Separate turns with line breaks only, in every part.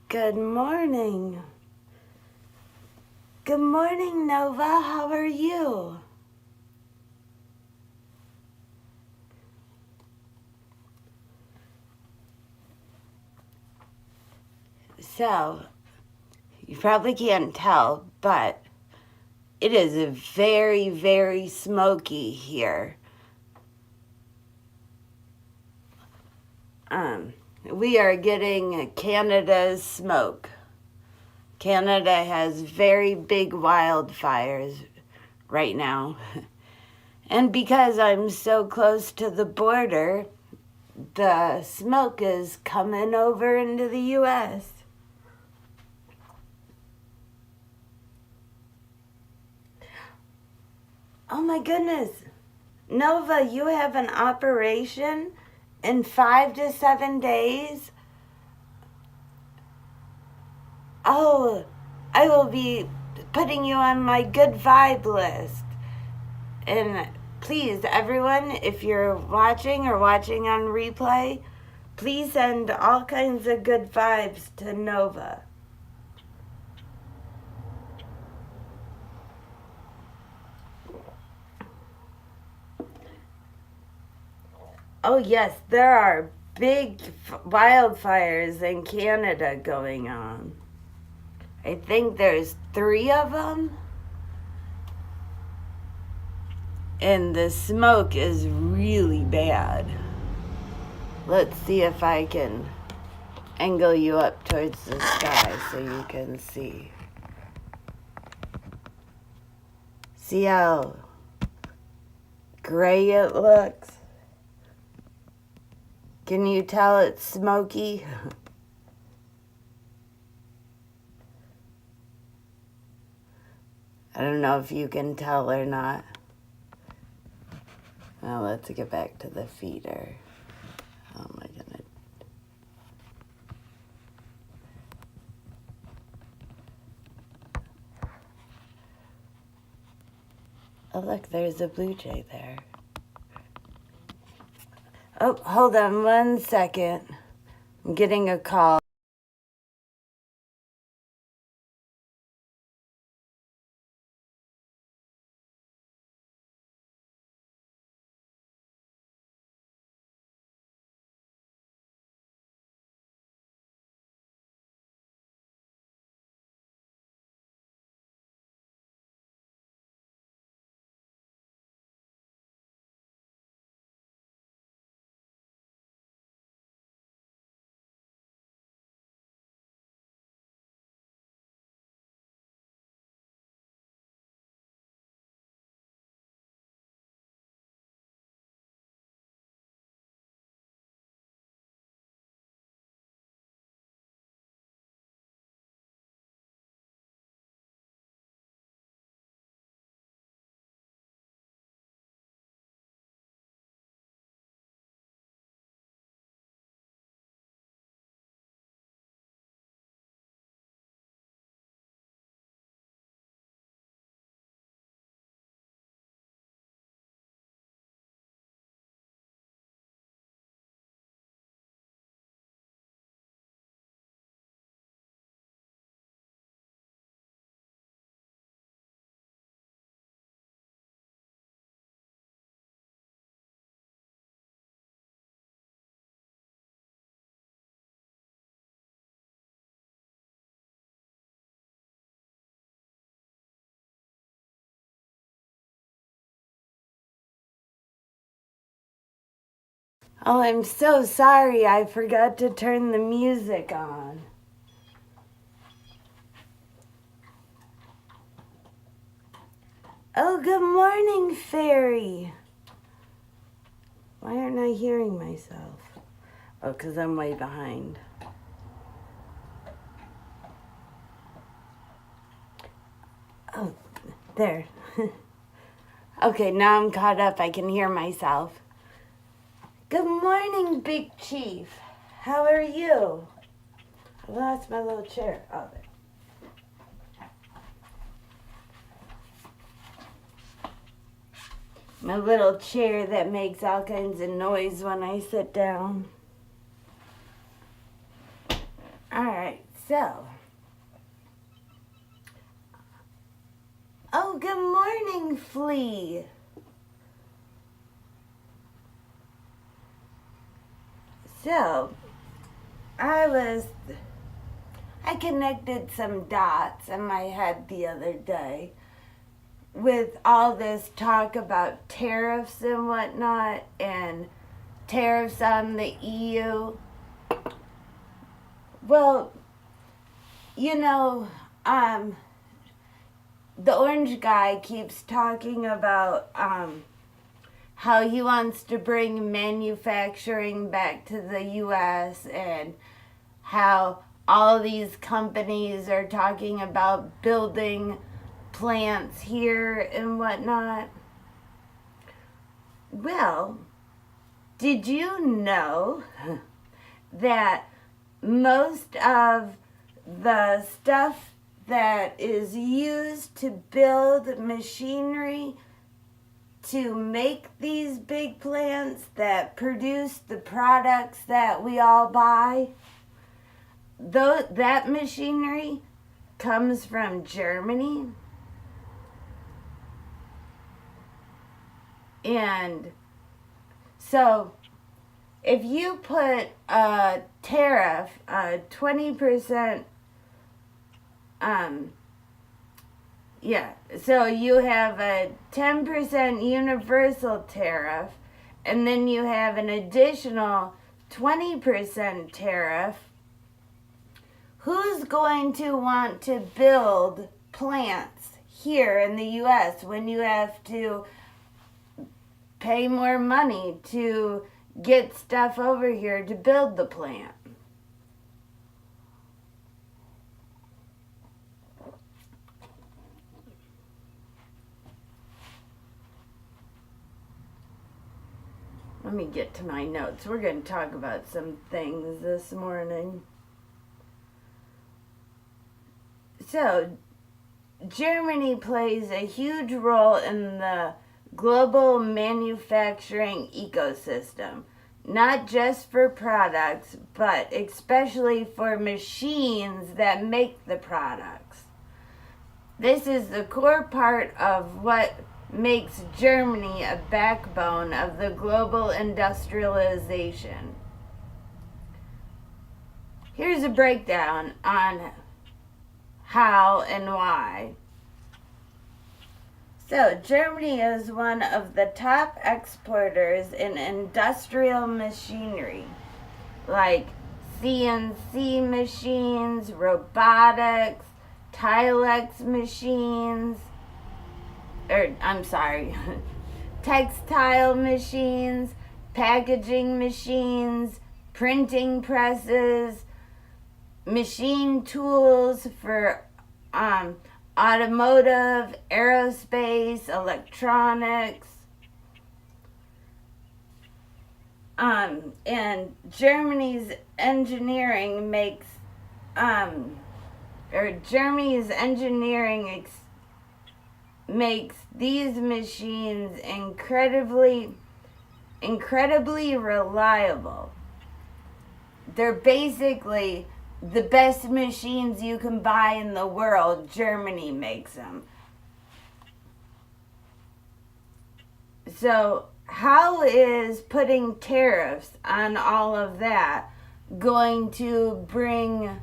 Good morning. Good morning, Nova. How are you? So, you probably can't tell, but it is very, very smoky here. We are getting Canada's smoke. Canada has very big wildfires right now. And because I'm so close to the border, the smoke is coming over into the U.S. Oh my goodness. Nova, you have an operation in 5 to 7 days? Oh, I will be putting you on my good vibe list. And please, everyone, if you're watching or watching on replay, please send all kinds of good vibes to Nova. Oh yes, there are big wildfires in Canada going on. I think there's 3 of them. And the smoke is really bad. Let's see if I can angle you up towards the sky so you can see. See how gray it looks? Can you tell it's smoky? I don't know if you can tell or not. Now let's get back to the feeder. How am I gonna? Oh look, there's a blue jay there. Oh, hold on 1 second. I'm getting a call. Oh, I'm so sorry. I forgot to turn the music on. Oh, good morning, Fairy. Why aren't I hearing myself? Oh, because I'm way behind. Oh, there. Okay, now I'm caught up. I can hear myself. Good morning, Big Chief. How are you? I lost my little chair. Oh, there. My little chair that makes all kinds of noise when I sit down. Alright, so. Oh, good morning, Flea. So, I connected some dots in my head the other day with all this talk about tariffs and whatnot, and tariffs on the EU. Well, you know, the orange guy keeps talking about how he wants to bring manufacturing back to the U.S. and how all these companies are talking about building plants here and whatnot. Well, did you know that most of the stuff that is used to build machinery to make these big plants that produce the products that we all buy, that machinery comes from Germany? And so if you put a tariff, 20%, so you have a 10% universal tariff, and then you have an additional 20% tariff, who's going to want to build plants here in the U.S. when you have to pay more money to get stuff over here to build the plant? Let me get to my notes. We're going to talk about some things this morning. So, Germany plays a huge role in the global manufacturing ecosystem, not just for products, but especially for machines that make the products. This is the core part of what makes Germany a backbone of the global industrialization. Here's a breakdown on how and why. So, Germany is one of the top exporters in industrial machinery, like CNC machines, robotics, Tilex machines, textile machines, packaging machines, printing presses, machine tools for automotive, aerospace, electronics. And Germany's engineering makes makes these machines incredibly reliable. They're basically the best machines you can buy in the world. Germany makes them. So how is putting tariffs on all of that going to bring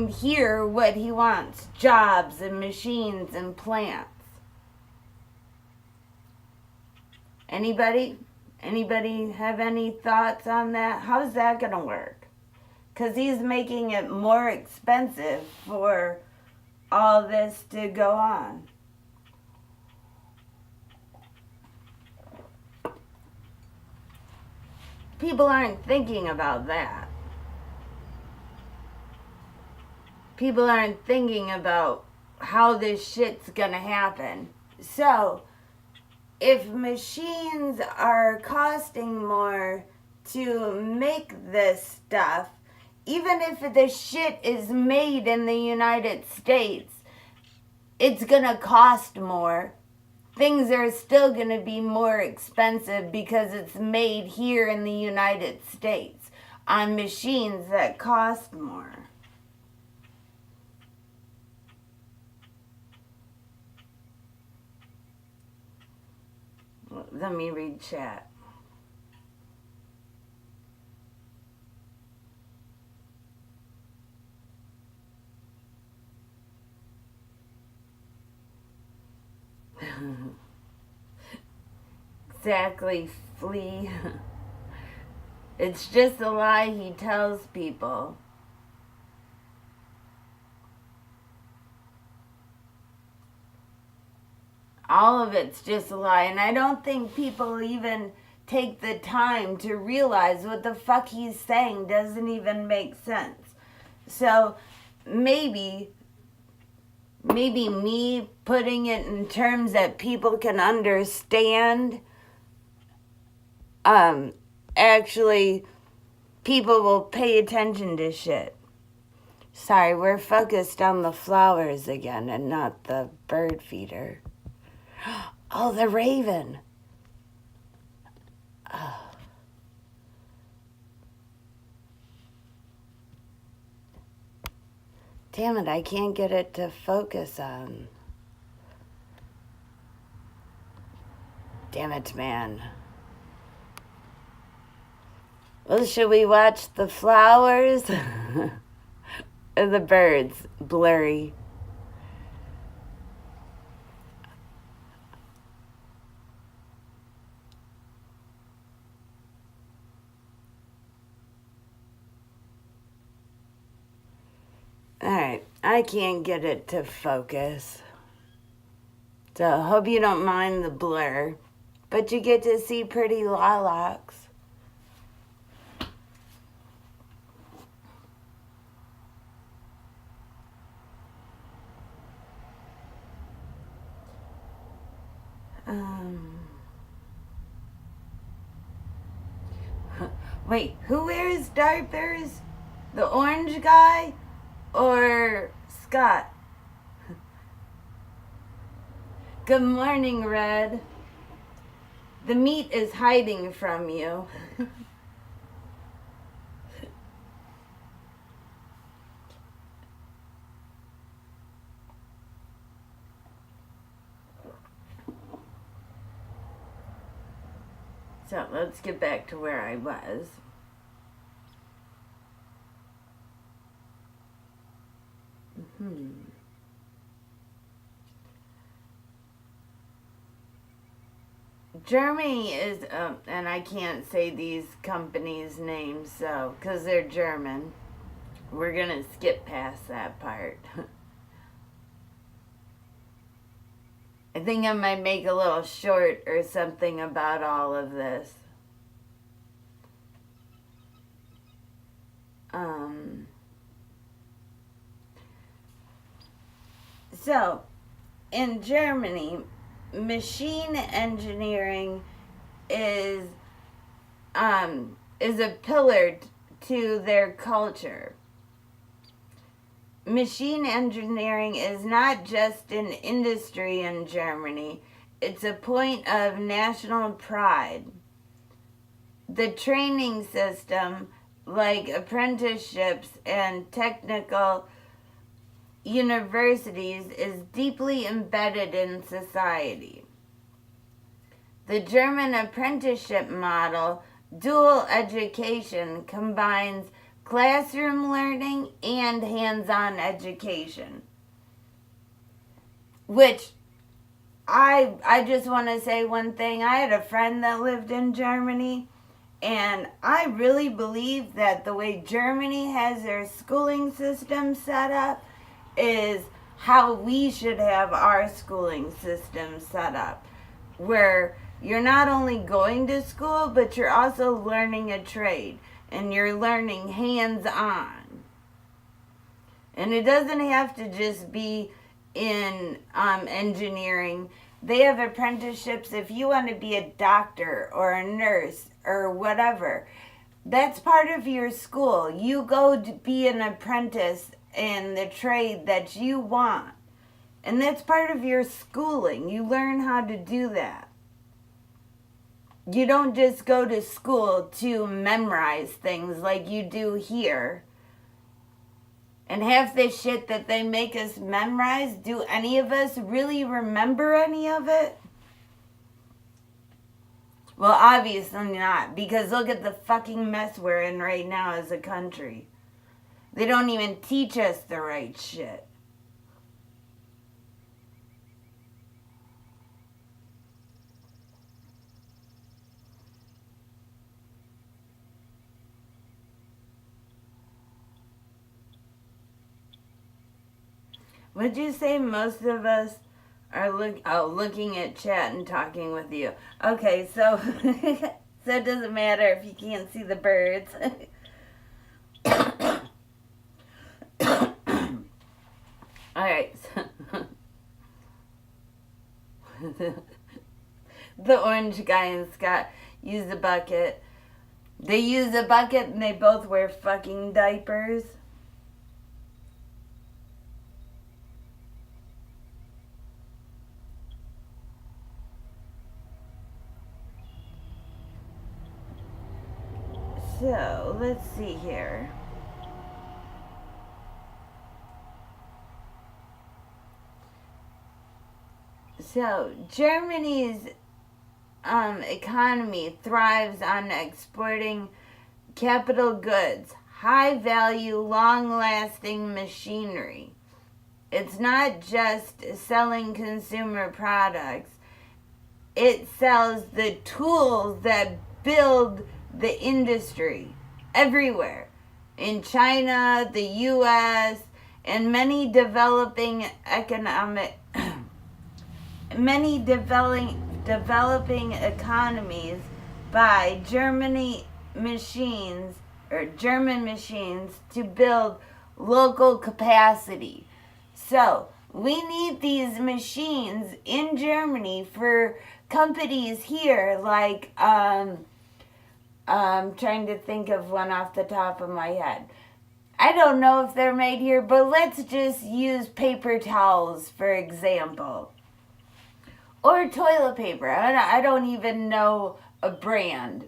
here what he wants? Jobs and machines and plants. Anybody have any thoughts on that? How's that going to work? Because he's making it more expensive for all this to go on. People aren't thinking about that. People aren't thinking about how this shit's gonna happen. So, if machines are costing more to make this stuff, even if the shit is made in the United States, it's gonna cost more. Things are still gonna be more expensive because it's made here in the United States on machines that cost more. Let me read chat. Exactly, Flea. It's just a lie he tells people. All of it's just a lie, and I don't think people even take the time to realize what the fuck he's saying doesn't even make sense. So maybe me putting it in terms that people can understand, actually people will pay attention to shit. Sorry, we're focused on the flowers again and not the bird feeder. Oh, the raven. Oh. Damn it, I can't get it to focus on. Damn it, man. Well, should we watch the flowers or the birds? Blurry. Alright, I can't get it to focus. So I hope you don't mind the blur. But you get to see pretty lilacs. Wait, who wears diapers? The orange guy or Scott? Good morning, Red. The meat is hiding from you. So let's get back to where I was. Germany is, and I can't say these companies' names, so, because they're German. We're going to skip past that part. I think I might make a little short or something about all of this. So, in Germany, machine engineering is a pillar to their culture. Machine engineering is not just an industry in Germany, it's a point of national pride. The training system, like apprenticeships and technical universities, is deeply embedded in society. The German apprenticeship model, dual education, combines classroom learning and hands-on education. Which, I just want to say one thing. I had a friend that lived in Germany, and I really believe that the way Germany has their schooling system set up is how we should have our schooling system set up, where you're not only going to school, but you're also learning a trade, and you're learning hands-on. And it doesn't have to just be in engineering. They have apprenticeships if you want to be a doctor or a nurse or whatever. That's part of your school. You go to be an apprentice in the trade that you want. And that's part of your schooling. You learn how to do that. You don't just go to school to memorize things like you do here. And half the shit that they make us memorize, do any of us really remember any of it? Well, obviously not, because look at the fucking mess we're in right now as a country. They don't even teach us the right shit. Would you say most of us are looking at chat and talking with you? Okay, so so it doesn't matter if you can't see the birds. Alright. The orange guy and Scott use a bucket. They use a bucket and they both wear fucking diapers. So, let's see here. So, Germany's economy thrives on exporting capital goods, high value, long lasting machinery. It's not just selling consumer products. It sells the tools that build the industry everywhere. In China, the US, and many developing economies buy German machines to build local capacity. So we need these machines in Germany for companies here, like I'm trying to think of one off the top of my head. I don't know if they're made here, but let's just use paper towels, for example. Or toilet paper. I don't even know a brand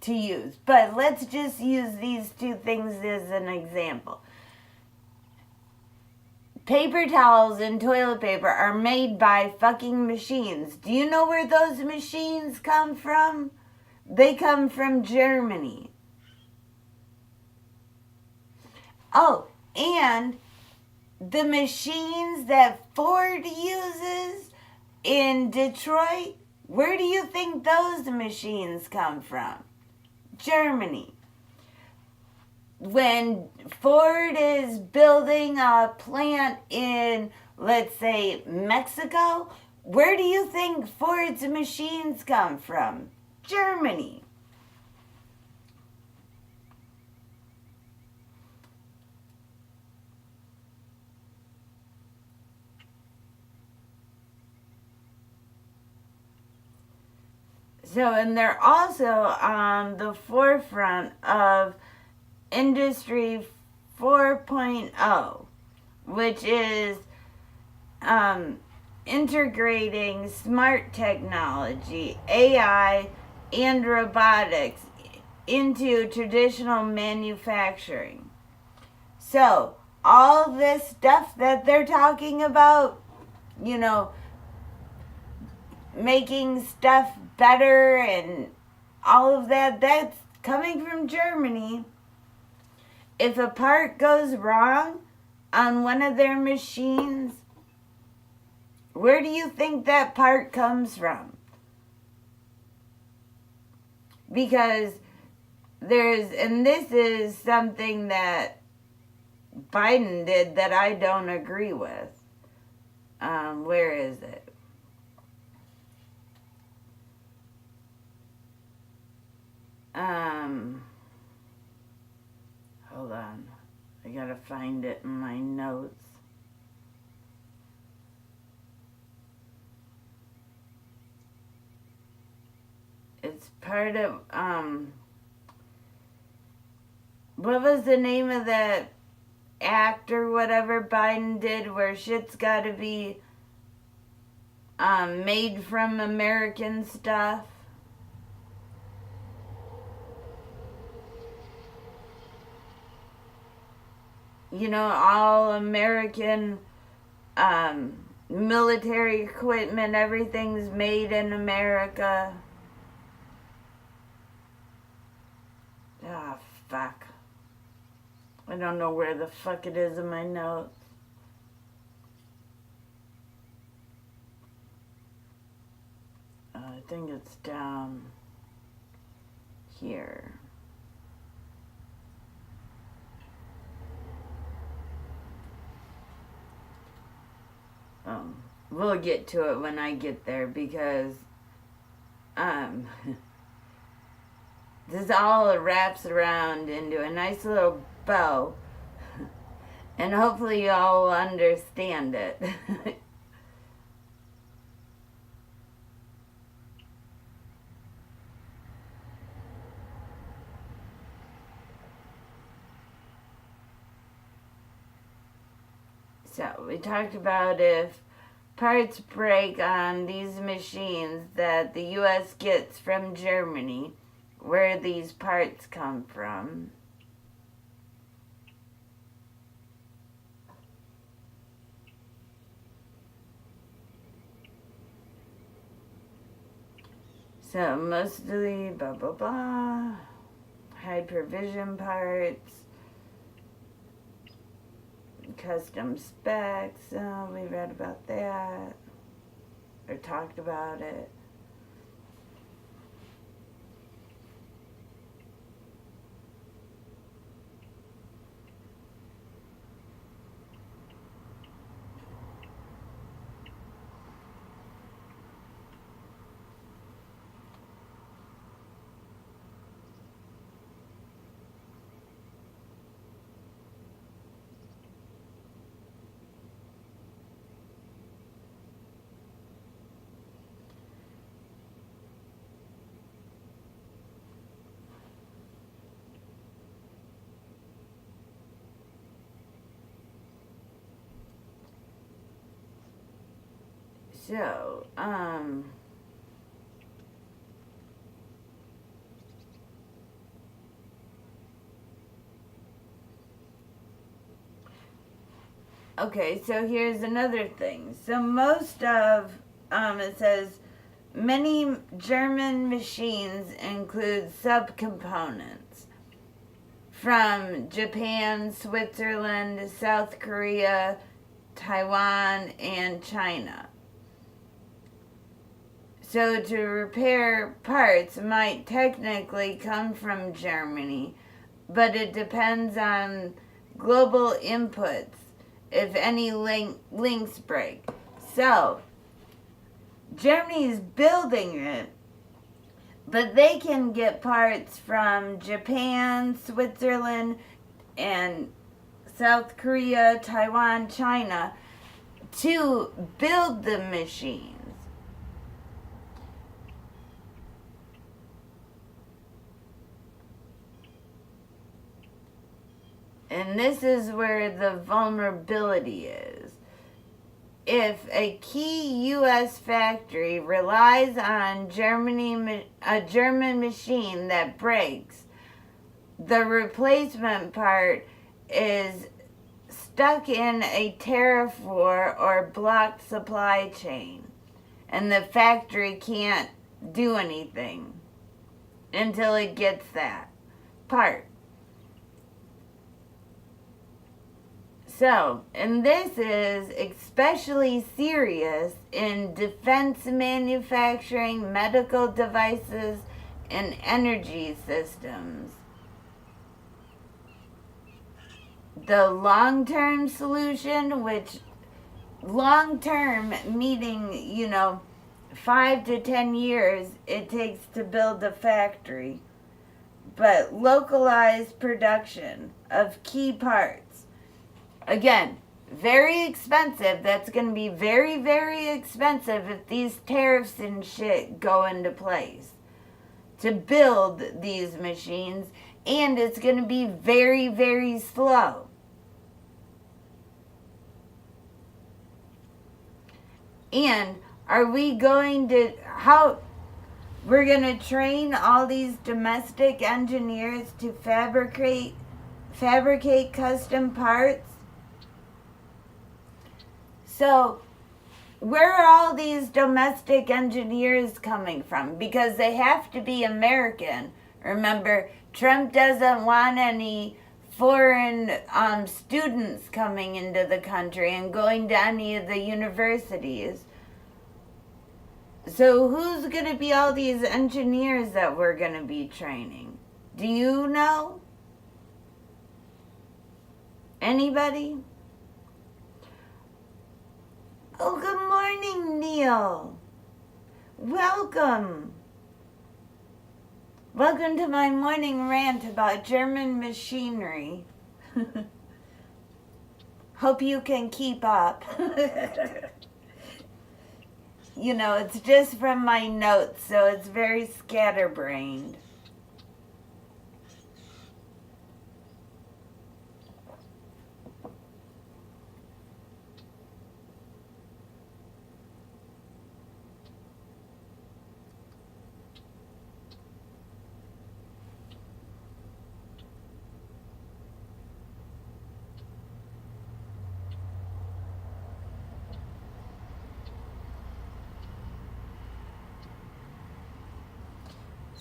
to use, but let's just use these two things as an example. Paper towels and toilet paper are made by fucking machines. Do you know where those machines come from? They come from Germany. Oh, and the machines that Ford uses in Detroit, where do you think those machines come from? Germany. When Ford is building a plant in, let's say, Mexico, where do you think Ford's machines come from? Germany. So, and they're also on the forefront of Industry 4.0, which is integrating smart technology, AI, and robotics into traditional manufacturing. So, all this stuff that they're talking about, making stuff better and all of that, that's coming from Germany. If a part goes wrong on one of their machines, where do you think that part comes from? Because and this is something that Biden did that I don't agree with. Where is it? Hold on. I gotta find it in my notes. It's part of, what was the name of that act or whatever Biden did where shit's gotta be, made from American stuff? All American military equipment, everything's made in America. Ah, fuck. I don't know where the fuck it is in my notes. I think it's down here. We'll get to it when I get there because this all wraps around into a nice little bow, and hopefully you all will understand it. So we talked about if parts break on these machines that the U.S. gets from Germany, where these parts come from. So mostly blah blah blah. hypervision parts, custom specs. We read about that or talked about it. So, okay, so here's another thing. So most of, it says, many German machines include subcomponents from Japan, Switzerland, South Korea, Taiwan, and China. So to repair parts might technically come from Germany, but it depends on global inputs if any links break. So Germany's building it, but they can get parts from Japan, Switzerland, and South Korea, Taiwan, China to build the machines. And this is where the vulnerability is. If a key U.S. factory relies on a German machine that breaks, the replacement part is stuck in a tariff war or blocked supply chain, and the factory can't do anything until it gets that part. So, and this is especially serious in defense manufacturing, medical devices, and energy systems. The long-term solution, which long-term meaning, 5 to 10 years it takes to build a factory, but localized production of key parts. Again, very expensive. That's going to be very, very expensive if these tariffs and shit go into place to build these machines, and it's going to be very, very slow. And are we going to, we're going to train all these domestic engineers to fabricate custom parts? So, where are all these domestic engineers coming from? Because they have to be American. Remember, Trump doesn't want any foreign students coming into the country and going to any of the universities. So who's going to be all these engineers that we're going to be training? Do you know? Anybody? Oh, good morning, Neil. Welcome. Welcome to my morning rant about German machinery. Hope you can keep up. It's just from my notes, so it's very scatterbrained.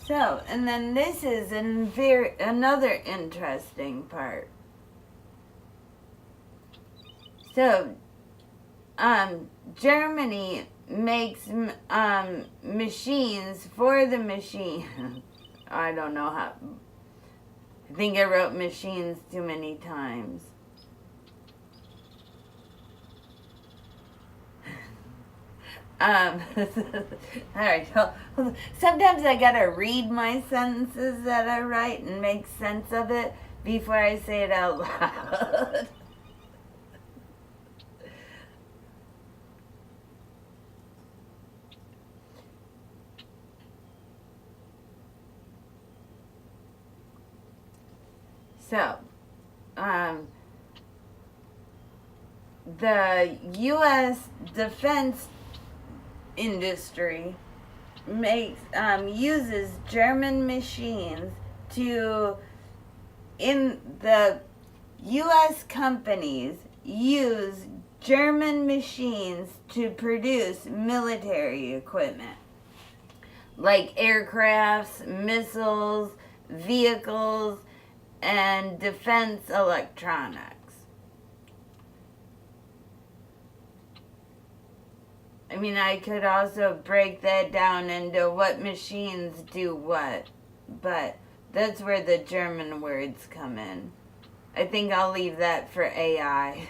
So, and then this is another interesting part. So, Germany makes machines for the machine. I don't know how. I think I wrote machines too many times. All right. Sometimes I gotta read my sentences that I write and make sense of it before I say it out loud. So, the U.S. defense industry uses German machines in the U.S. companies use German machines to produce military equipment like aircrafts, missiles, vehicles, and defense electronics. I mean, I could also break that down into what machines do what, but that's where the German words come in. I think I'll leave that for AI.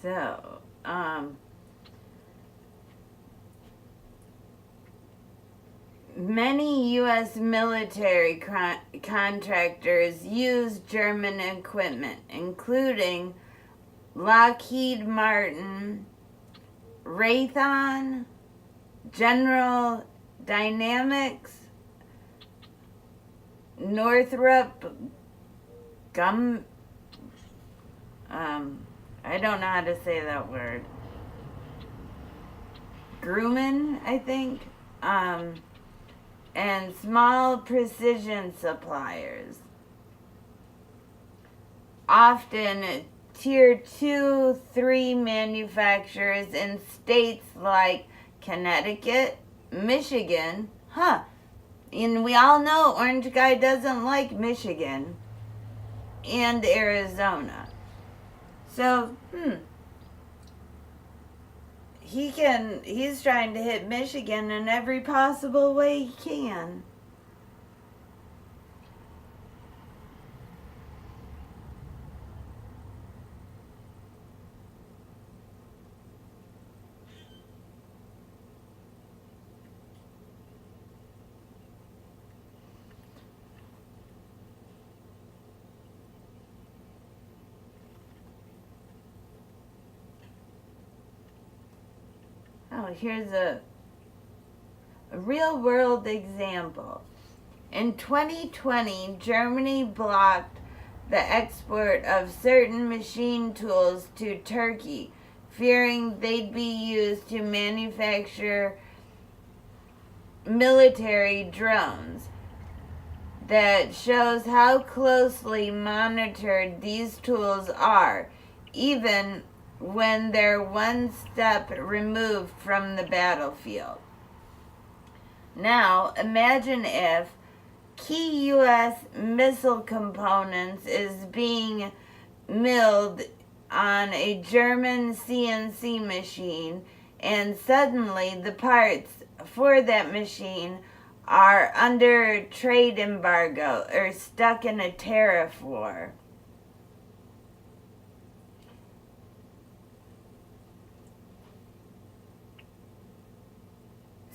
So, many U.S. military contractors use German equipment, including Lockheed Martin, Raytheon, General Dynamics, Northrop I don't know how to say that word. Grumman, I think. And small precision suppliers. Often tier 2, 3 manufacturers in states like Connecticut, Michigan, and we all know Orange Guy doesn't like Michigan, and Arizona. So, he's trying to hit Michigan in every possible way he can. Oh, here's a real-world example. In 2020, Germany blocked the export of certain machine tools to Turkey, fearing they'd be used to manufacture military drones. That shows how closely monitored these tools are, even when they're one step removed from the battlefield. Now, imagine if key U.S. missile components is being milled on a German CNC machine, and suddenly the parts for that machine are under trade embargo or stuck in a tariff war.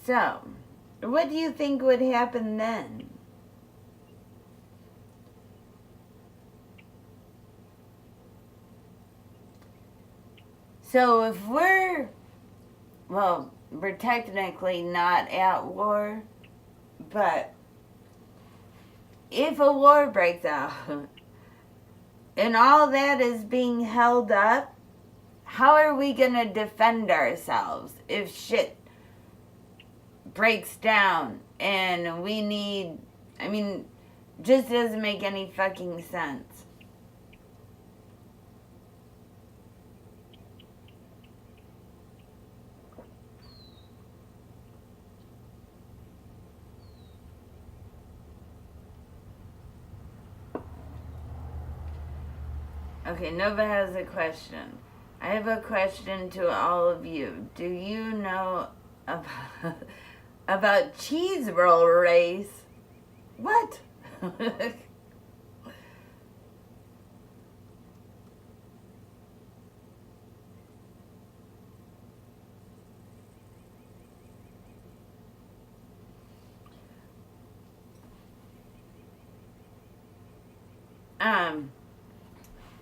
So, what do you think would happen then? So if we're technically not at war, but if a war breaks out and all that is being held up, how are we going to defend ourselves if shit breaks down And we need, just doesn't make any fucking sense. Okay, Nova has a question. I have a question to all of you. Do you know about cheese roll race? What?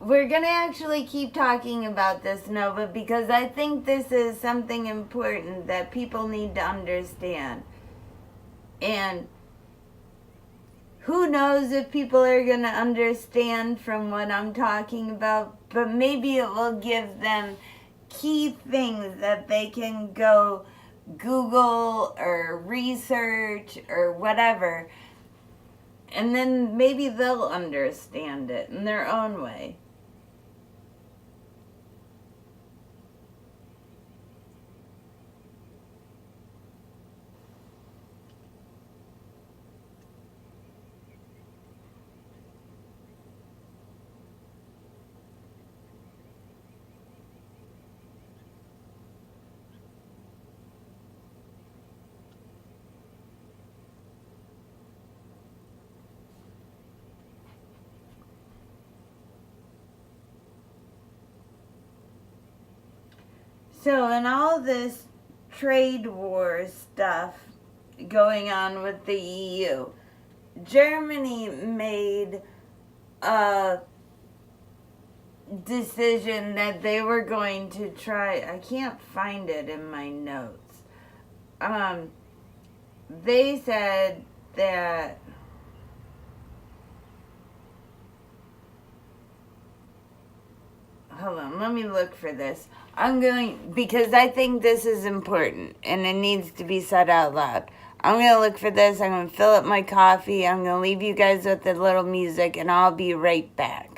We're gonna actually keep talking about this, Nova, because I think this is something important that people need to understand. And who knows if people are gonna understand from what I'm talking about, but maybe it will give them key things that they can go Google or research or whatever, and then maybe they'll understand it in their own way. So, in all this trade war stuff going on with the EU, Germany made a decision that they were going to try. I can't find it in my notes. They said that hold on, let me look for this. Because I think this is important and it needs to be said out loud. I'm going to look for this. I'm going to fill up my coffee. I'm going to leave you guys with a little music and I'll be right back.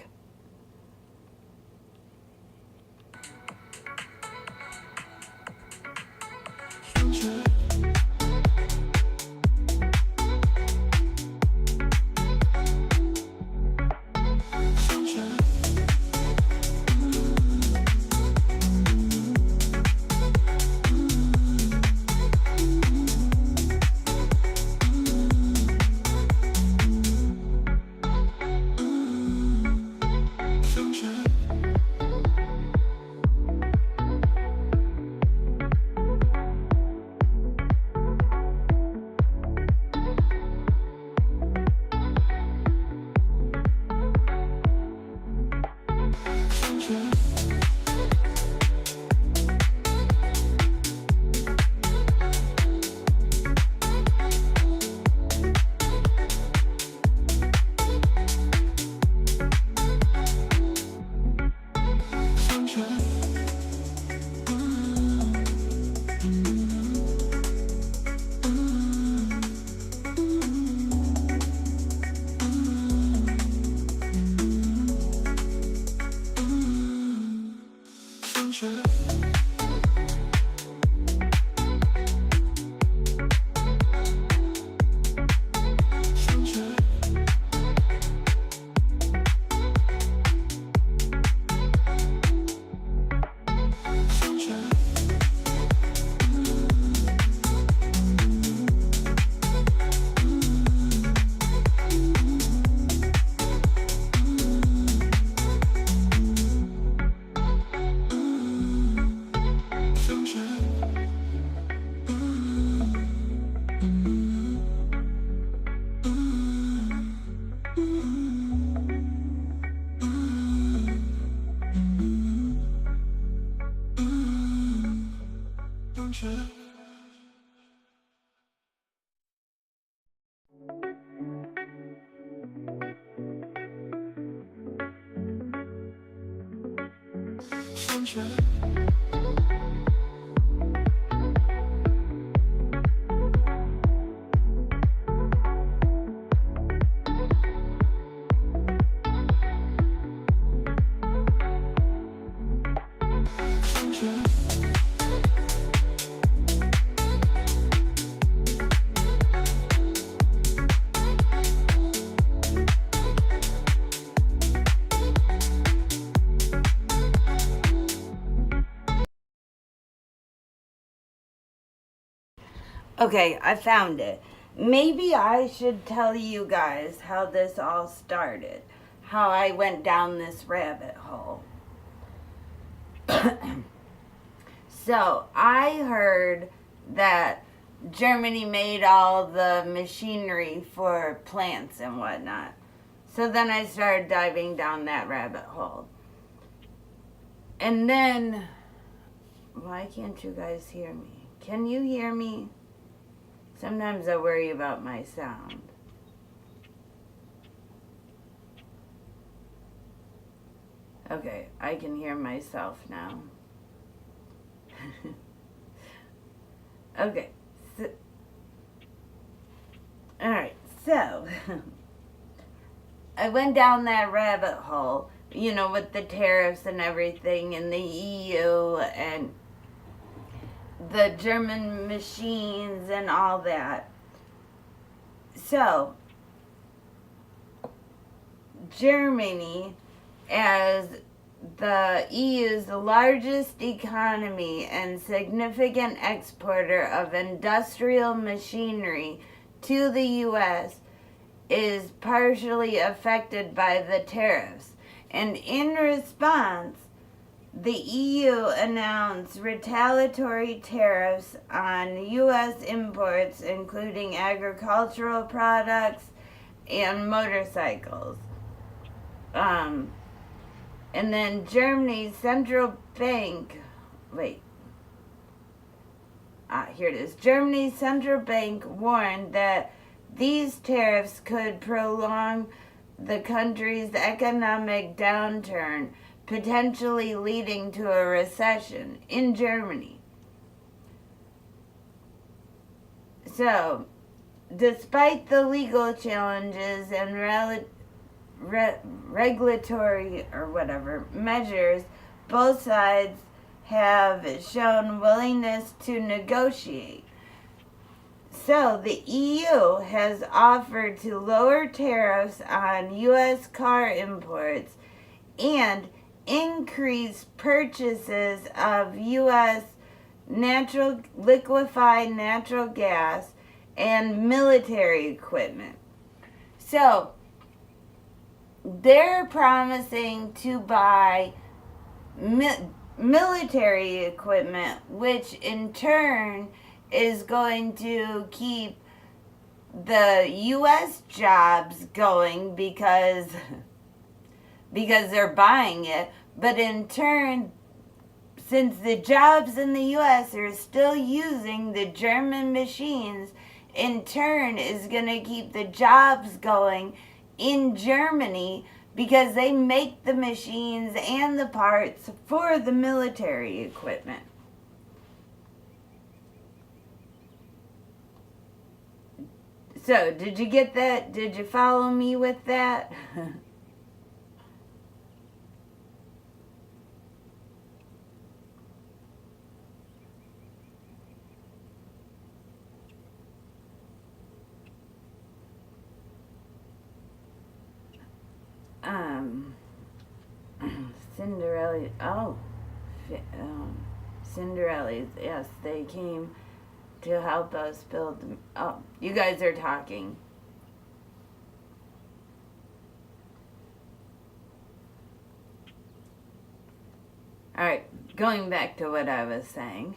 Okay, I found it. Maybe I should tell you guys how this all started, how I went down this rabbit hole. So, I heard that Germany made all the machinery for plants and whatnot. So then I started diving down that rabbit hole. And then, why can't you guys hear me? Can you hear me? Sometimes I worry about my sound. Okay, I can hear myself now. Okay. So, alright, so I went down that rabbit hole, you know, with the tariffs and everything, and the EU and the German machines and all that. So, Germany, as the EU's largest economy and significant exporter of industrial machinery to the U.S., is partially affected by the tariffs. And in response, the EU announced retaliatory tariffs on U.S. imports, including agricultural products and motorcycles. And then Germany's central bank, here it is. Germany's central bank warned that these tariffs could prolong the country's economic downturn, potentially leading to a recession in Germany. So, despite the legal challenges and regulatory or whatever measures, both sides have shown willingness to negotiate. So the EU has offered to lower tariffs on U.S. car imports and increase purchases of U.S. liquefied natural gas and military equipment. So they're promising to buy military equipment, which in turn is going to keep the U.S. jobs going because they're buying it. But in turn, since the jobs in the U.S. are still using the German machines, in turn is going to keep the jobs going in Germany because they make the machines and the parts for the military equipment. So, did you get that? Did you follow me with that? Cinderella. Cinderella's. Yes, they came to help us build. Oh, you guys are talking. All right, going back to what I was saying.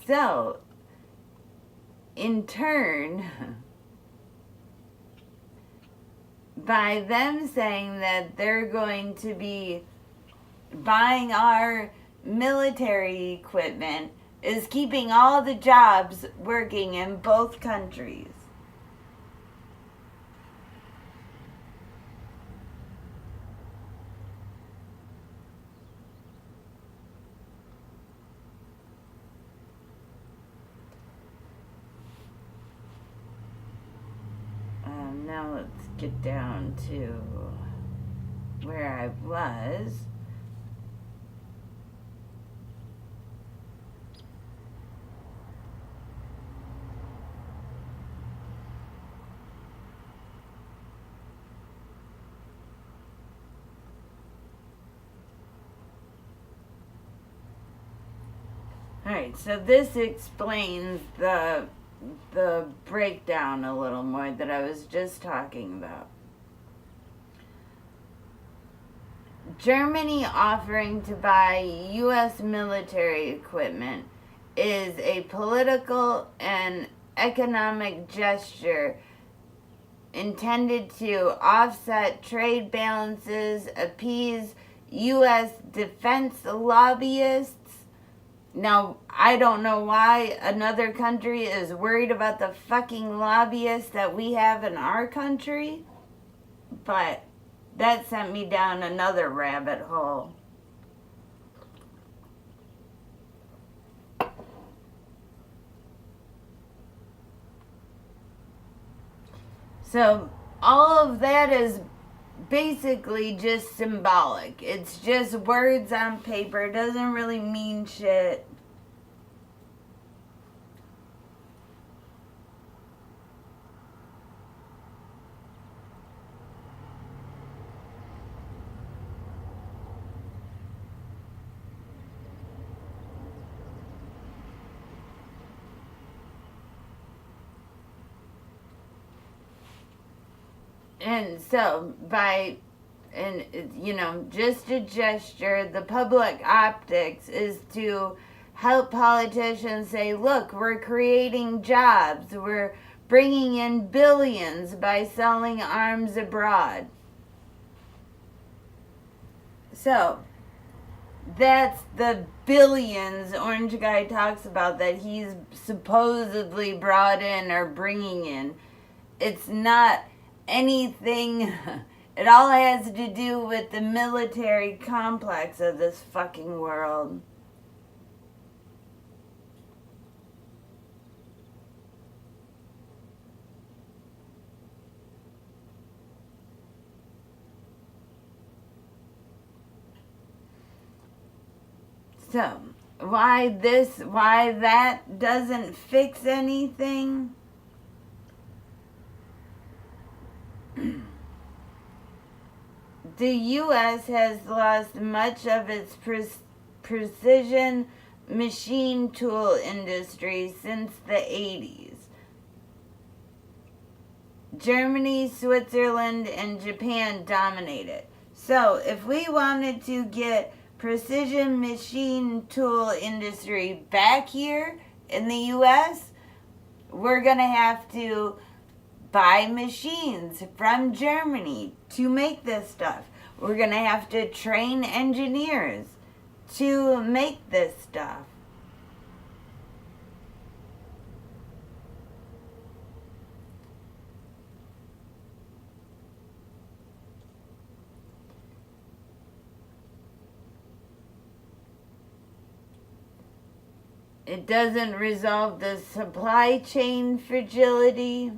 So, in turn, by them saying that they're going to be buying our military equipment, is keeping all the jobs working in both countries. Now let's get down to where I was. All right. Alright, so this explains the breakdown a little more that I was just talking about. Germany offering to buy U.S. military equipment is a political and economic gesture intended to offset trade balances, appease U.S. defense lobbyists. Now, I don't know why another country is worried about the fucking lobbyists that we have in our country, but that sent me down another rabbit hole. So, all of that is basically just symbolic. It's just words on paper. It doesn't really mean shit. And so, just a gesture, the public optics is to help politicians say, look, we're creating jobs, we're bringing in billions by selling arms abroad. So, that's the billions Orange Guy talks about that he's supposedly brought in or bringing in. It's not anything. It all has to do with the military complex of this fucking world. So, why that doesn't fix anything? The U.S. has lost much of its precision machine tool industry since the 80s. Germany, Switzerland, and Japan dominate it. So, if we wanted to get precision machine tool industry back here in the U.S., we're going to have to buy machines from Germany to make this stuff. We're going to have to train engineers to make this stuff. It doesn't resolve the supply chain fragility.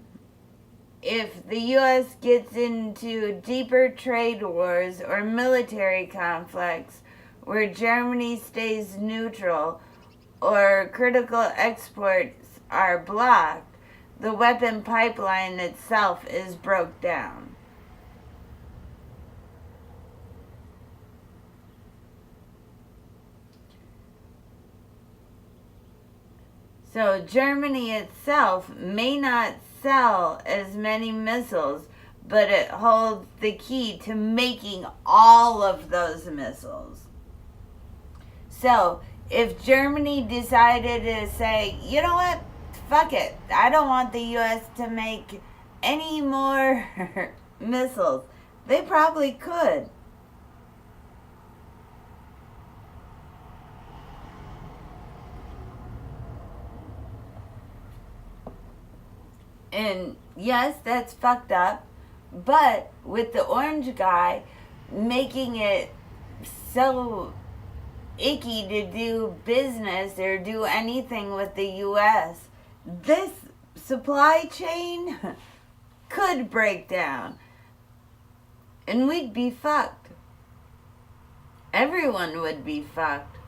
If the U.S. gets into deeper trade wars or military conflicts where Germany stays neutral or critical exports are blocked, the weapon pipeline itself is broke down. So Germany itself may not sell as many missiles, but it holds the key to making all of those missiles. So if Germany decided to say, you know what, fuck it, I don't want the U.S. to make any more missiles, they probably could. And yes, that's fucked up, but with the orange guy making it so icky to do business or do anything with the U.S., this supply chain could break down. And we'd be fucked. Everyone would be fucked.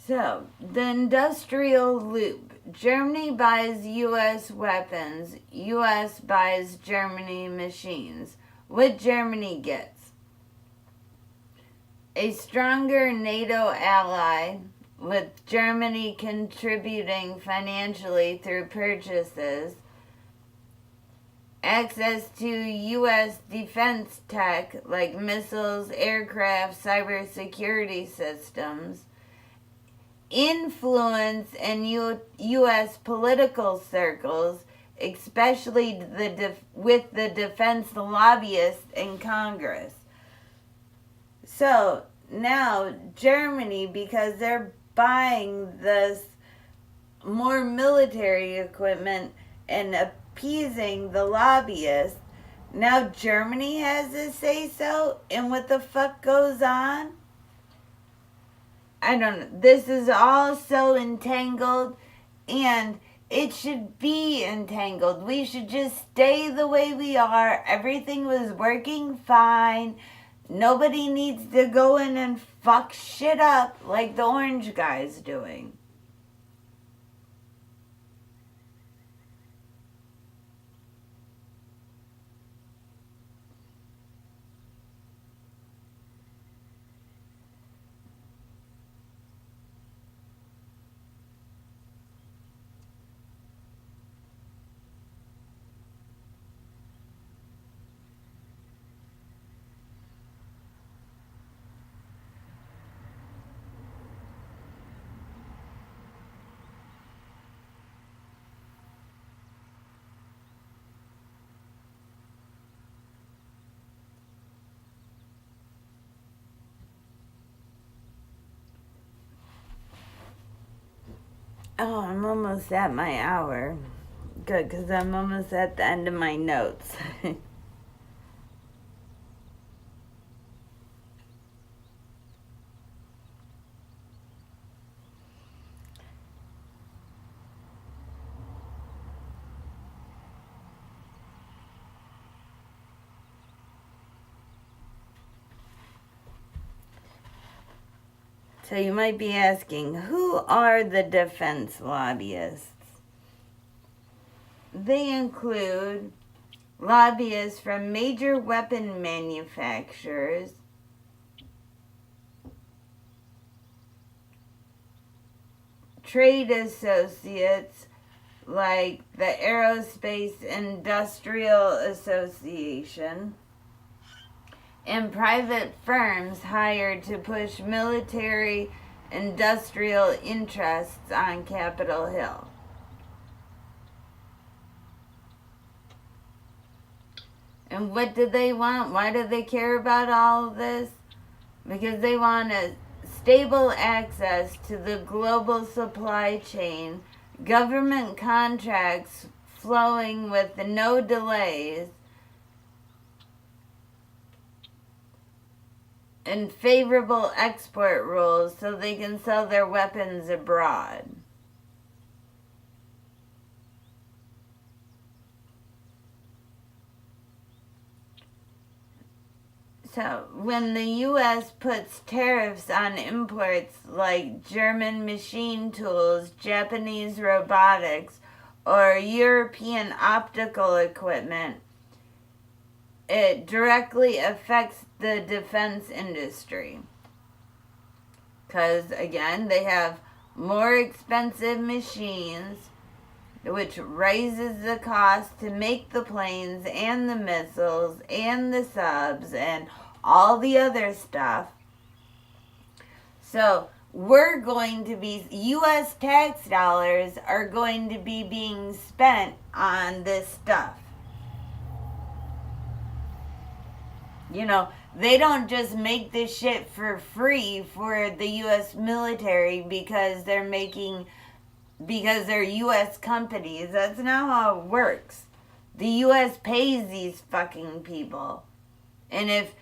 So, the industrial loop. Germany buys U.S. weapons. U.S. buys Germany machines. What Germany gets? A stronger NATO ally, with Germany contributing financially through purchases, access to U.S. defense tech like missiles, aircraft, cybersecurity systems, influence in U.S. political circles, especially with the defense lobbyists in Congress. So now Germany, because they're buying this more military equipment and appeasing the lobbyists, now Germany has a say-so in what the fuck goes on? I don't know. This is all so entangled, and it should be entangled. We should just stay the way we are. Everything was working fine. Nobody needs to go in and fuck shit up like the orange guy's doing. Oh, I'm almost at my hour. Good, because I'm almost at the end of my notes. So you might be asking, who are the defense lobbyists? They include lobbyists from major weapon manufacturers, trade associates like the Aerospace Industrial Association, and private firms hired to push military industrial interests on Capitol Hill. And what do they want? Why do they care about all of this? Because they want a stable access to the global supply chain, government contracts flowing with no delays, and favorable export rules so they can sell their weapons abroad. So when the U.S. puts tariffs on imports like German machine tools, Japanese robotics, or European optical equipment, it directly affects the defense industry. Because, again, they have more expensive machines, which raises the cost to make the planes and the missiles and the subs and all the other stuff. So we're going to be, U.S. tax dollars are going to be being spent on this stuff. You know, they don't just make this shit for free for the U.S. military because they're U.S. companies. That's not how it works. The U.S. pays these fucking people. And if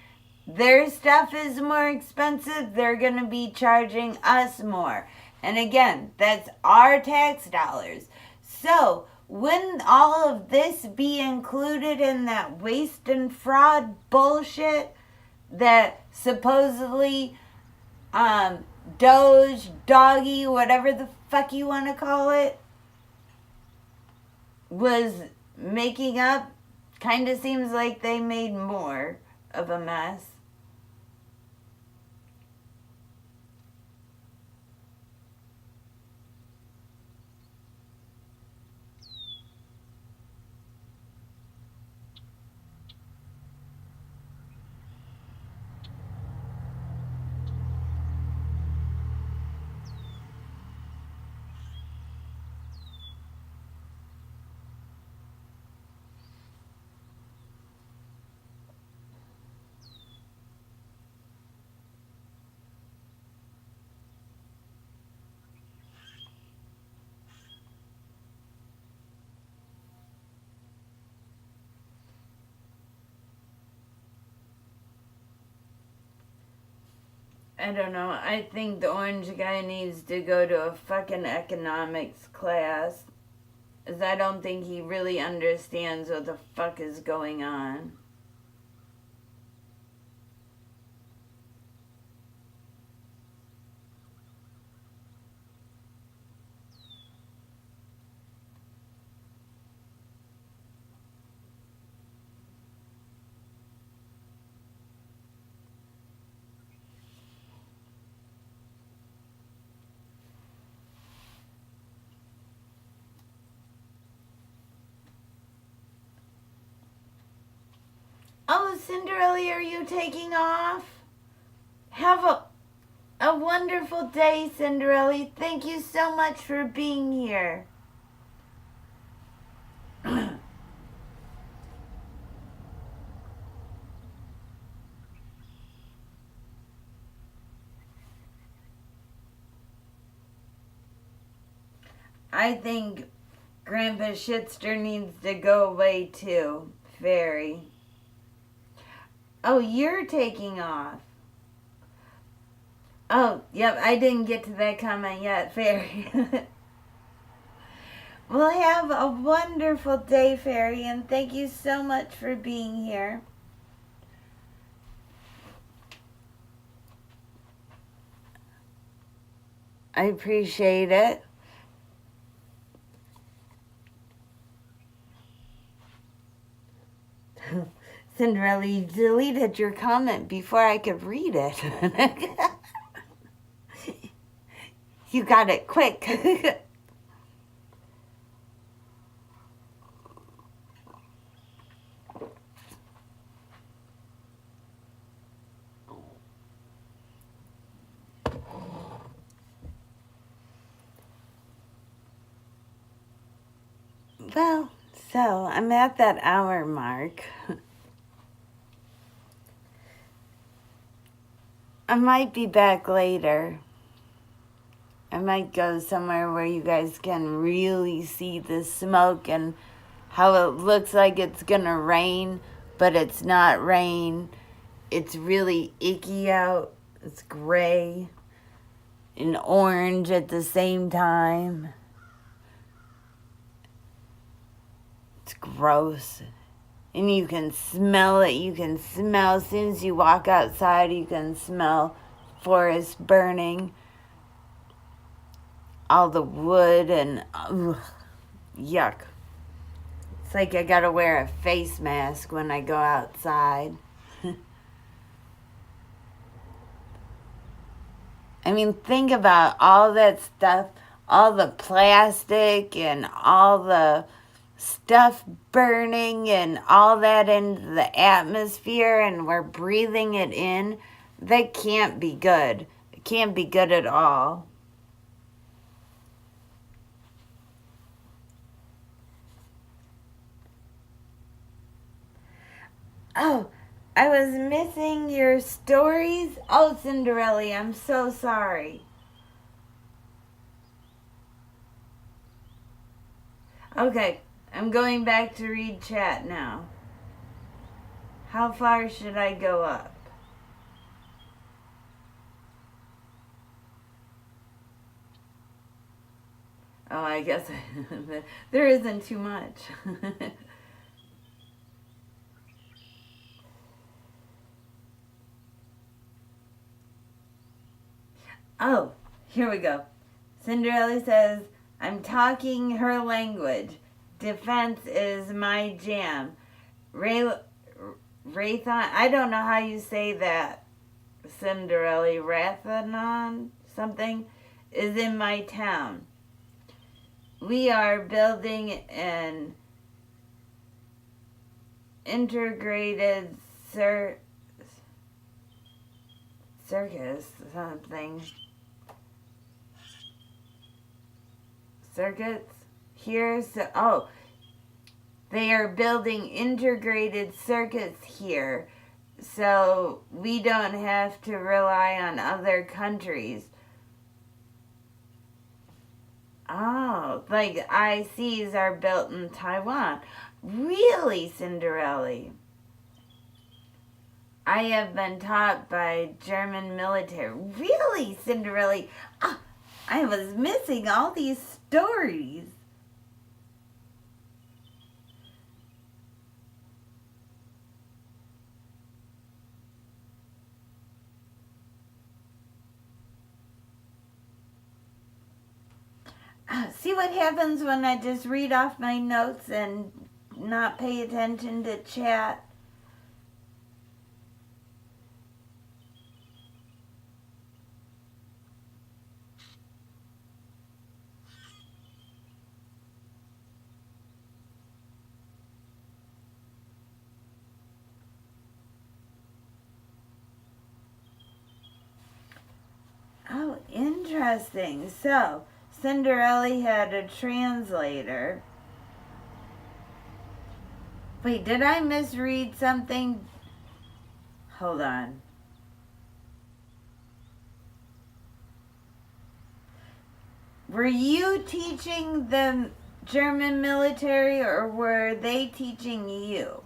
their stuff is more expensive, they're going to be charging us more. And again, that's our tax dollars. So, wouldn't all of this be included in that waste and fraud bullshit that supposedly Doge, doggy, whatever the fuck you want to call it, was making up, kind of seems like they made more of a mess. I don't know. I think the orange guy needs to go to a fucking economics class. As I don't think he really understands what the fuck is going on. Oh, Cinderella, are you taking off? Have a wonderful day, Cinderella. Thank you so much for being here. I think Grandpa Shitster needs to go away too. Very. Oh, you're taking off. Oh, yep, I didn't get to that comment yet. Fairy. Well, have a wonderful day, Fairy, and thank you so much for being here. I appreciate it. Cinderella, you deleted your comment before I could read it. You got it quick. Well, so I'm at that hour mark. I might be back later. I might go somewhere where you guys can really see the smoke and how it looks like it's gonna rain, but it's not rain. It's really icky out. It's gray and orange at the same time. It's gross. And you can smell it. You can smell, as soon as you walk outside, you can smell forest burning. All the wood and yuck. It's like I gotta wear a face mask when I go outside. I mean, think about all that stuff, all the plastic and all the stuff burning and all that into the atmosphere, and we're breathing it in. That can't be good. It can't be good at all. Oh, I was missing your stories. Oh, Cinderella, I'm so sorry. Okay, I'm going back to read chat now. How far should I go up? Oh, I guess there isn't too much. Oh, here we go. Cinderella says, I'm talking her language. Defense is my jam. Raython, I don't know how you say that. Cinderella, Rathanon, something, is in my town. We are building an integrated circus, something. Circuits? They are building integrated circuits here, so we don't have to rely on other countries. Oh, like ICs are built in Taiwan. Really, Cinderella? I have been taught by German military. Really, Cinderella? Oh, I was missing all these stories. See what happens when I just read off my notes and not pay attention to chat? Oh, interesting. So, Cinderella had a translator. Wait, did I misread something? Hold on. Were you teaching the German military or were they teaching you?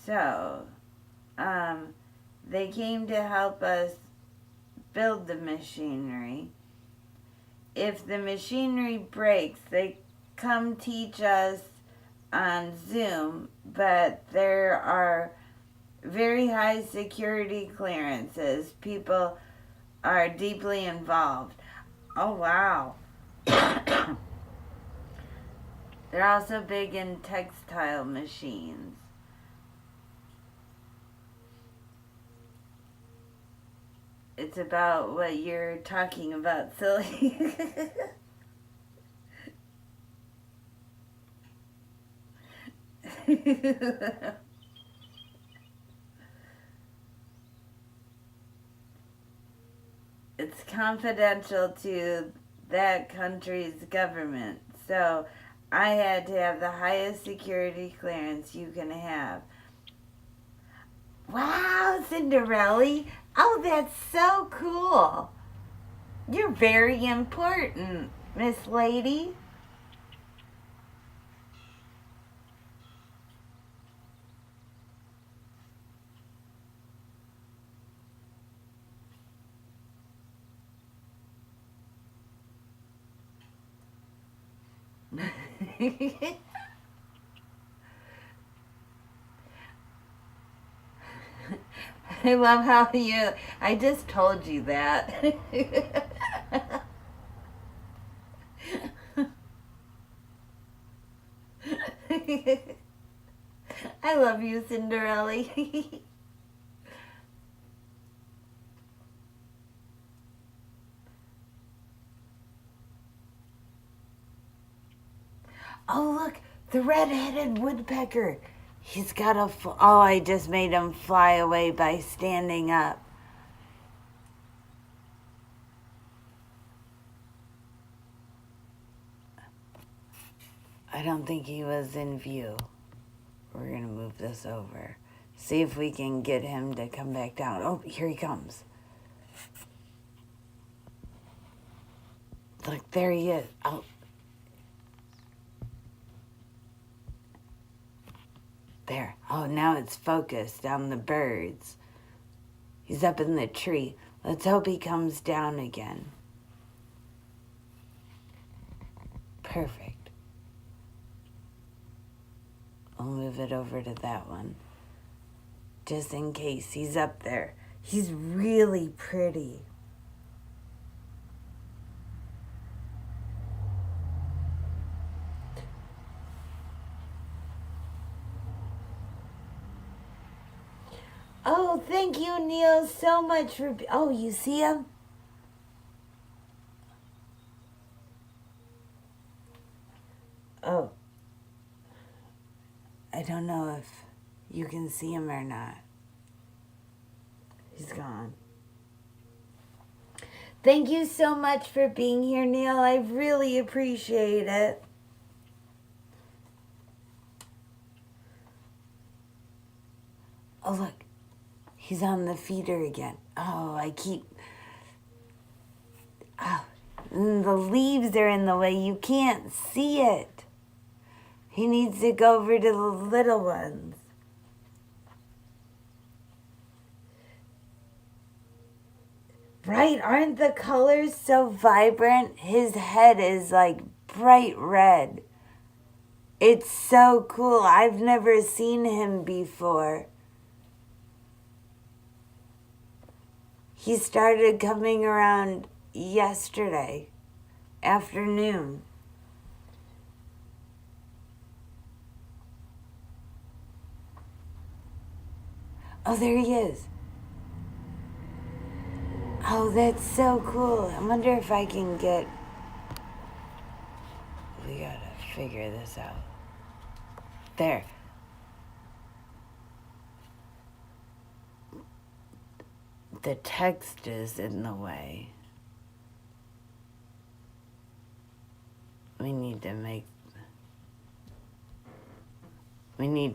So, they came to help us build the machinery. If the machinery breaks, they come teach us on Zoom, but there are very high security clearances. People are deeply involved. Oh, wow. They're also big in textile machines. It's about what you're talking about, silly. It's confidential to that country's government. So I had to have the highest security clearance you can have. Wow, Cinderella. Oh, that's so cool. You're very important, Miss Lady. I love how I just told you that. I love you, Cinderella. Oh, look, the red-headed woodpecker. He's got oh, I just made him fly away by standing up. I don't think he was in view. We're going to move this over. See if we can get him to come back down. Oh, here he comes. Look, there he is. Oh. There. Oh, now it's focused on the birds. He's up in the tree. Let's hope he comes down again. Perfect. I'll move it over to that one. Just in case he's up there. He's really pretty. Oh, thank you, Neil, so much for... Oh, you see him? Oh. I don't know if you can see him or not. He's gone. Thank you so much for being here, Neil. I really appreciate it. Oh, look. He's on the feeder again. Oh, the leaves are in the way. You can't see it. He needs to go over to the little ones. Right? Aren't the colors so vibrant? His head is like bright red. It's so cool. I've never seen him before. He started coming around yesterday afternoon. Oh, there he is. Oh, that's so cool. I wonder if I can get... We gotta figure this out. There. The text is in the way. We need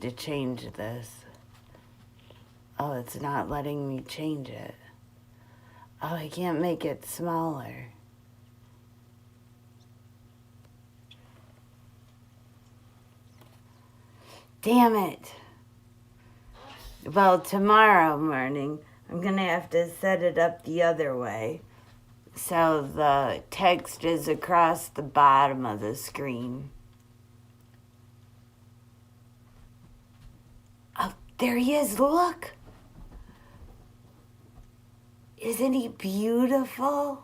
to change this. Oh, it's not letting me change it. Oh, I can't make it smaller. Damn it. Well, tomorrow morning, I'm going to have to set it up the other way. So the text is across the bottom of the screen. Oh, there he is. Look. Isn't he beautiful?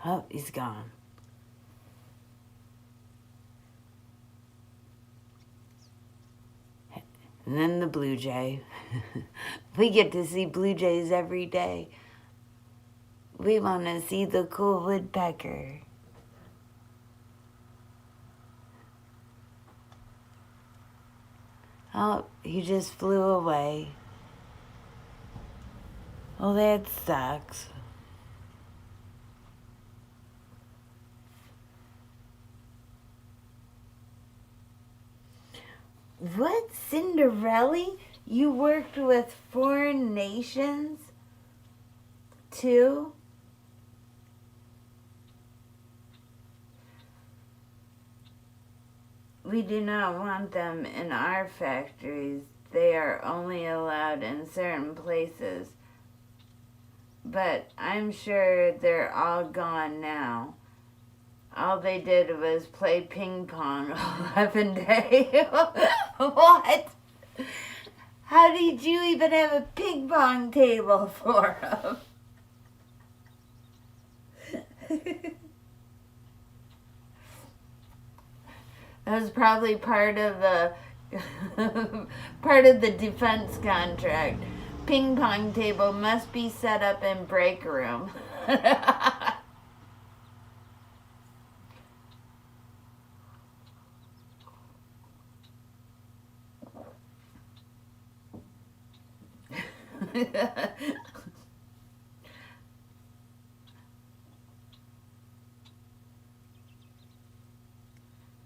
Oh, he's gone. And then the blue jay. We get to see blue jays every day. We want to see the cool woodpecker. Oh, he just flew away. Well, that sucks. What, Cinderella? You worked with foreign nations, too? We do not want them in our factories. They are only allowed in certain places. But I'm sure they're all gone now. All they did was play ping pong 11 days. What? How did you even have a ping pong table for them? That was probably part of the defense contract. Ping pong table must be set up in break room.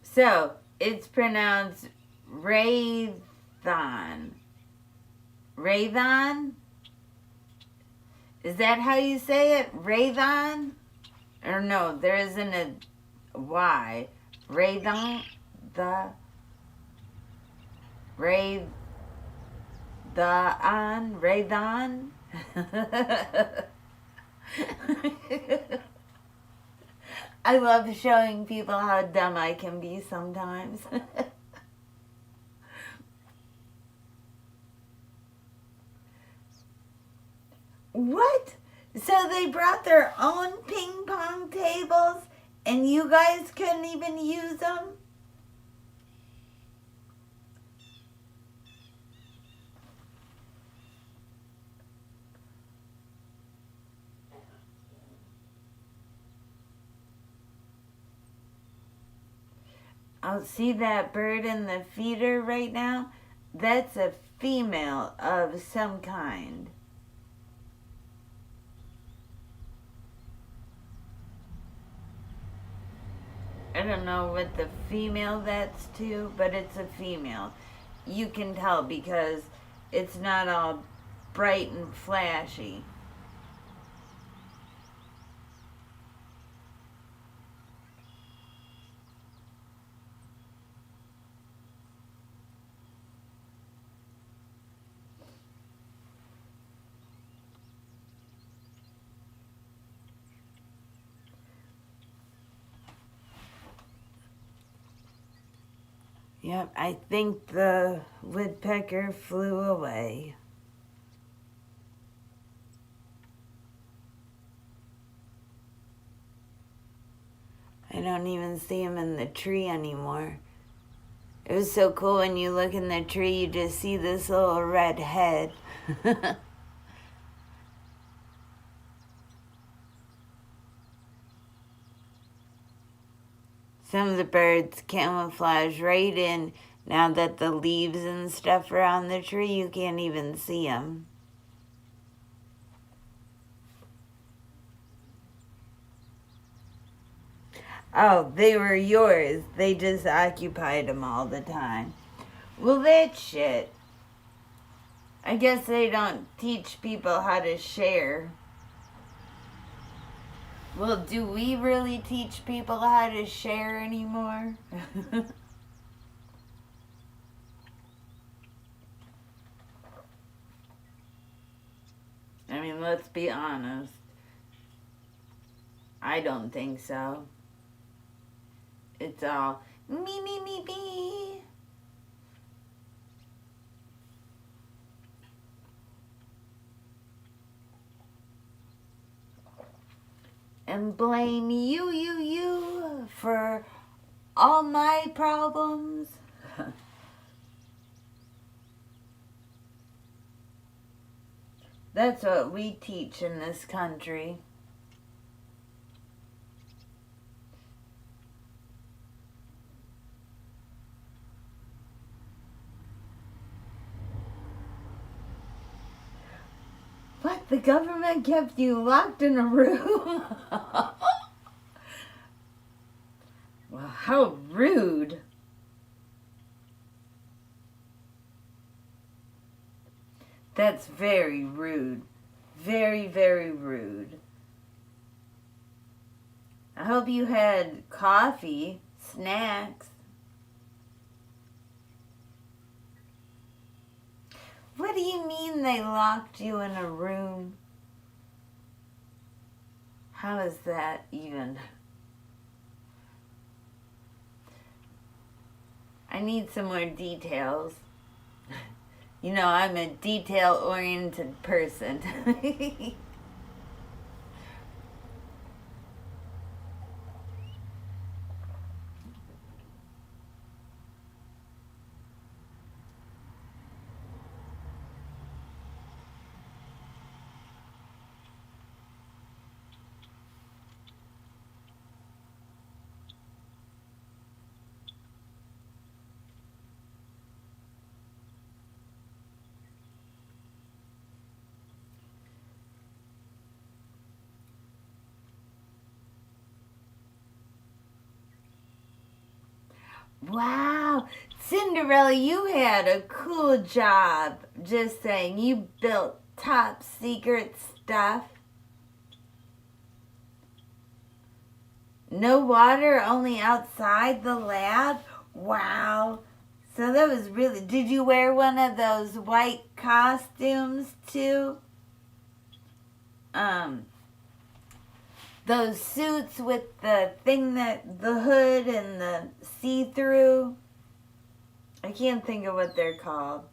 So, it's pronounced Raython. Raython? Is that how you say it? Raython? Or no, there isn't a Y. Raython? Raython? I love showing people how dumb I can be sometimes. What? So they brought their own ping pong tables and you guys couldn't even use them? I'll see that bird in the feeder right now? That's a female of some kind. I don't know what the female that's to, but it's a female. You can tell because it's not all bright and flashy. Yep, I think the woodpecker flew away. I don't even see him in the tree anymore. It was so cool when you look in the tree, you just see this little red head. Some of the birds camouflage right in. Now that the leaves and stuff are on the tree, you can't even see them. Oh, they were yours. They just occupied them all the time. Well, that's shit. I guess they don't teach people how to share. Well, do we really teach people how to share anymore? I mean, let's be honest. I don't think so. It's all me, me, me, me. And blame you for all my problems. That's what we teach in this country. What? The government kept you locked in a room? Well, how rude. That's very rude. Very, very rude. I hope you had coffee, snacks. What do you mean they locked you in a room? How is that even? I need some more details. You know, I'm a detail-oriented person. Wow, Cinderella, you had a cool job. Just saying, you built top secret stuff. No water, only outside the lab? Wow. So that was really... Did you wear one of those white costumes too? those suits with the thing that the hood and the see-through. I can't think of what they're called.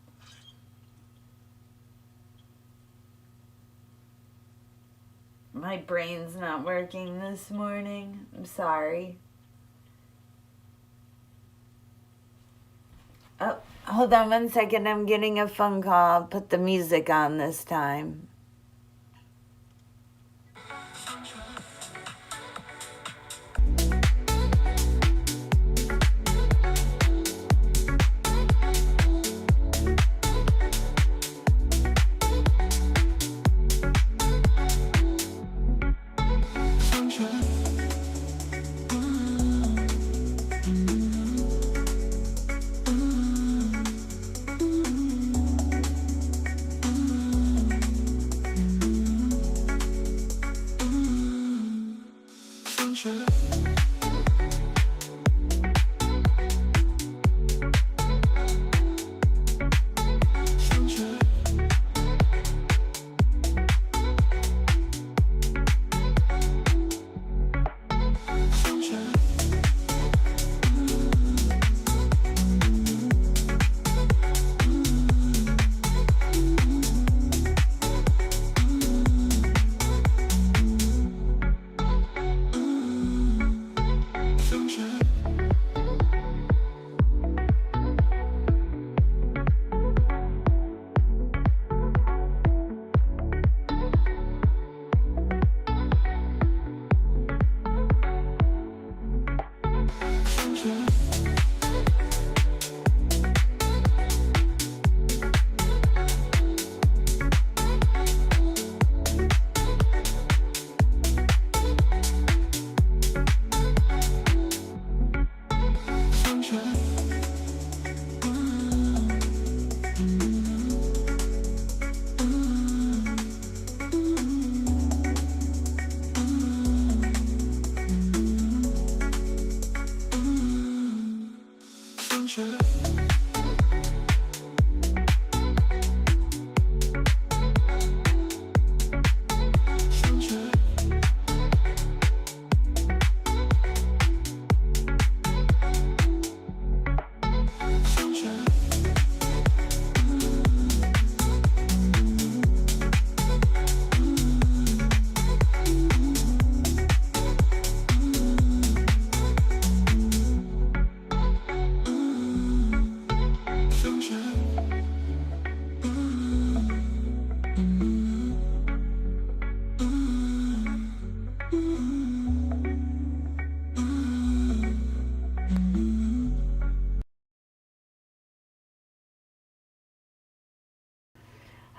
My brain's not working this morning. I'm sorry. Oh, hold on 1 second. I'm getting a phone call. I'll put the music on this time.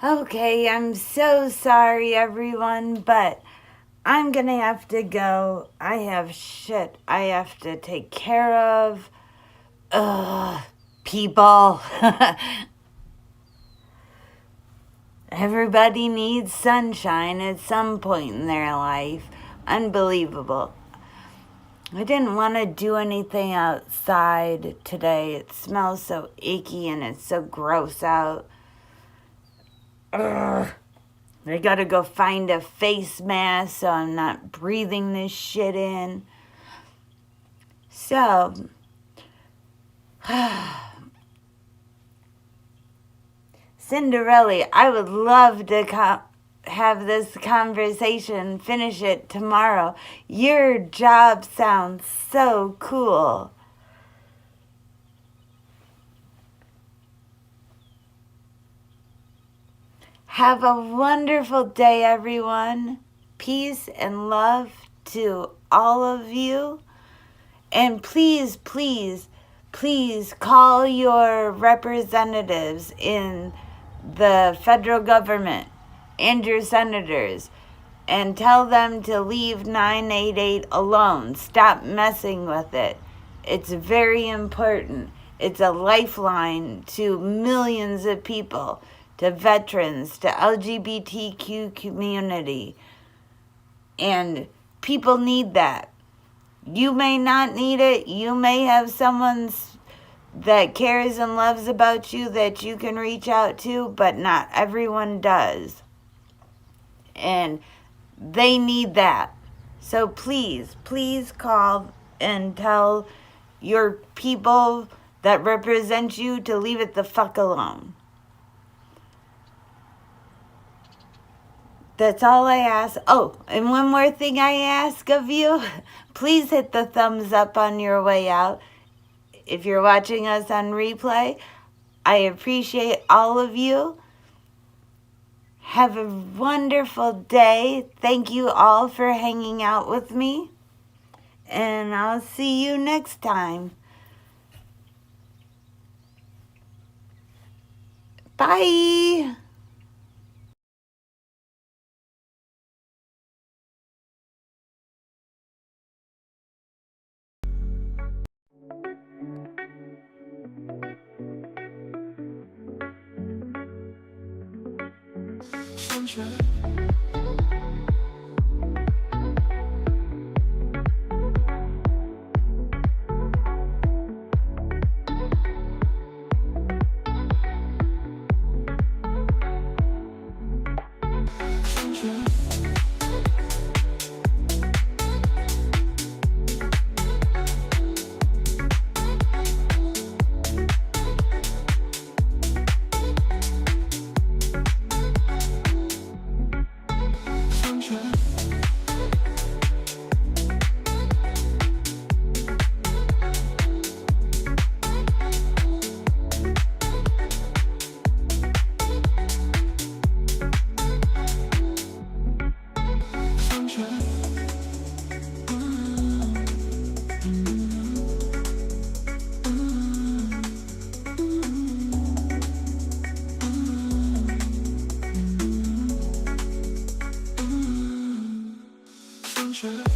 Okay, I'm so sorry, everyone, but I'm gonna have to go. I have shit I have to take care of. Ugh, people. Everybody needs sunshine at some point in their life. Unbelievable. I didn't want to do anything outside today. It smells so icky and it's so gross out. Ugh. I gotta go find a face mask so I'm not breathing this shit in. So, Cinderella, I would love to have this conversation, finish it tomorrow. Your job sounds so cool. Have a wonderful day, everyone. Peace and love to all of you. And please, please, please call your representatives in the federal government and your senators and tell them to leave 988 alone. Stop messing with it. It's very important. It's a lifeline to millions of people, to veterans, to LGBTQ community. And people need that. You may not need it. You may have someone that cares and loves about you that you can reach out to, but not everyone does. And they need that. So please, please call and tell your people that represent you to leave it the fuck alone. That's all I ask. Oh, and one more thing I ask of you. Please hit the thumbs up on your way out. If you're watching us on replay, I appreciate all of you. Have a wonderful day. Thank you all for hanging out with me. And I'll see you next time. Bye.
Sunshine.